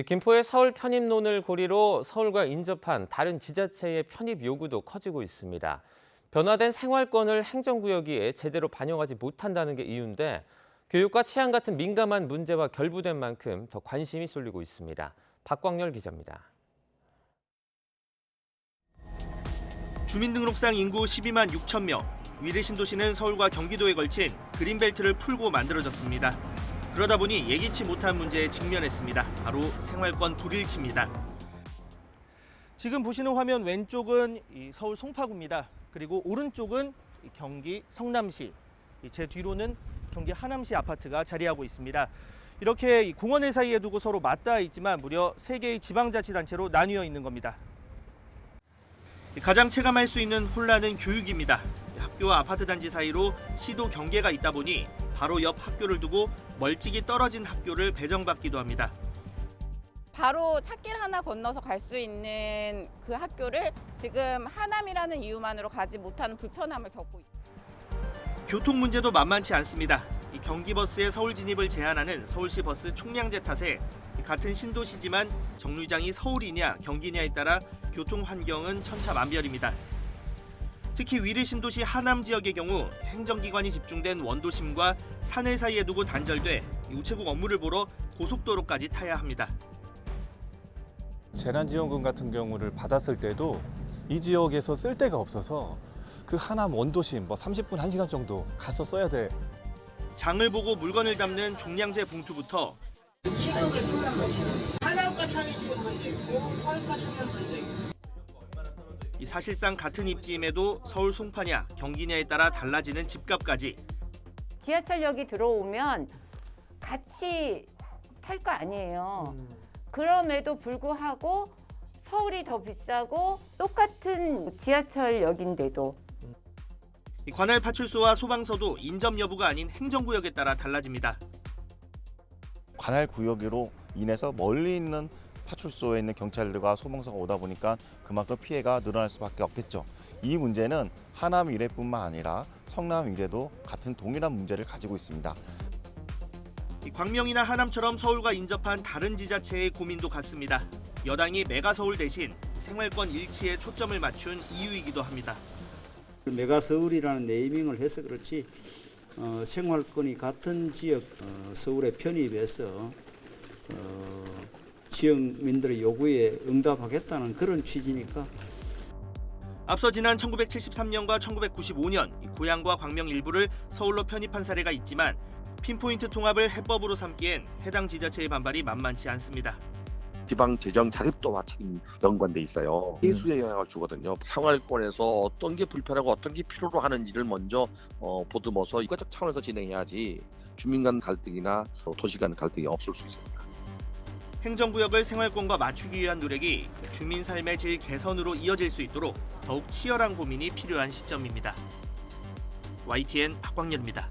김포의 서울 편입론을 고리로 서울과 인접한 다른 지자체의 편입 요구도 커지고 있습니다. 변화된 생활권을 행정구역에 제대로 반영하지 못한다는 게 이유인데 교육과 치안 같은 민감한 문제와 결부된 만큼 더 관심이 쏠리고 있습니다. 박광열 기자입니다. 주민등록상 인구 12만 6천 명, 위례 신도시는 서울과 경기도에 걸친 그린벨트를 풀고 만들어졌습니다. 그러다 보니 예기치 못한 문제에 직면했습니다. 바로 생활권 불일치입니다. 지금 보시는 화면 왼쪽은 서울 송파구입니다. 그리고 오른쪽은 경기 성남시, 제 뒤로는 경기 하남시 아파트가 자리하고 있습니다. 이렇게 공원을 사이에 두고 서로 맞닿아 있지만 무려 3개의 지방자치단체로 나뉘어 있는 겁니다. 가장 체감할 수 있는 혼란은 교육입니다. 학교와 아파트 단지 사이로 시도 경계가 있다 보니 바로 옆 학교를 두고 멀찍이 떨어진 학교를 배정받기도 합니다. 바로 찻길 하나 건너서 갈 수 있는 그 학교를 지금 하남이라는 이유만으로 가지 못하는 불편함을 겪고 있습니다. 교통 문제도 만만치 않습니다. 이 경기버스의 서울 진입을 제한하는 서울시 버스 총량제 탓에 같은 신도시지만 정류장이 서울이냐 경기냐에 따라 교통 환경은 천차만별입니다. 특히 위례 신도시 하남 지역의 경우 행정기관이 집중된 원도심과 산을 사이에 두고 단절돼 우체국 업무를 보러 고속도로까지 타야 합니다. 재난지원금 같은 경우를 받았을 때도 이 지역에서 쓸 데가 없어서 그 하남 원도심 30분, 1시간 정도 가서 써야 돼. 장을 보고 물건을 담는 종량제 봉투부터 시급을 생각한 것이요. 하남과 천이시는 분도 있고 서울과 천명분도 있고. 사실상 같은 입지임에도 서울 송파냐 경기냐에 따라 달라지는 집값까지. 지하철역이 들어오면 같이 탈 거 아니에요. 그럼에도 불구하고 서울이 더 비싸고 똑같은 지하철역인데도. 관할 파출소와 소방서도 인접 여부가 아닌 행정구역에 따라 달라집니다. 관할 구역으로 인해서 멀리 있는 파출소에 있는 경찰들과 소방서가 오다 보니까 그만큼 피해가 늘어날 수밖에 없겠죠. 이 문제는 하남 위례뿐만 아니라 성남 위례도 같은 동일한 문제를 가지고 있습니다. 광명이나 하남처럼 서울과 인접한 다른 지자체의 고민도 같습니다. 여당이 메가서울 대신 생활권 일치에 초점을 맞춘 이유이기도 합니다. 메가서울이라는 네이밍을 해서 그렇지 생활권이 같은 지역 서울에 편입해서 지역민들의 요구에 응답하겠다는 그런 취지니까. 앞서 지난 1973년과 1995년 고양과 광명 일부를 서울로 편입한 사례가 있지만 핀포인트 통합을 해법으로 삼기엔 해당 지자체의 반발이 만만치 않습니다. 지방 재정 자립도와 책임 연관돼 있어요. 해수에 영향을 주거든요. 생활권에서 어떤 게 불편하고 어떤 게 필요로 하는지를 먼저 보듬어서 이과적 차원에서 진행해야지 주민 간 갈등이나 도시 간 갈등이 없을 수 있습니다. 행정구역을 생활권과 맞추기 위한 노력이 주민 삶의 질 개선으로 이어질 수 있도록 더욱 치열한 고민이 필요한 시점입니다. YTN 박광열입니다.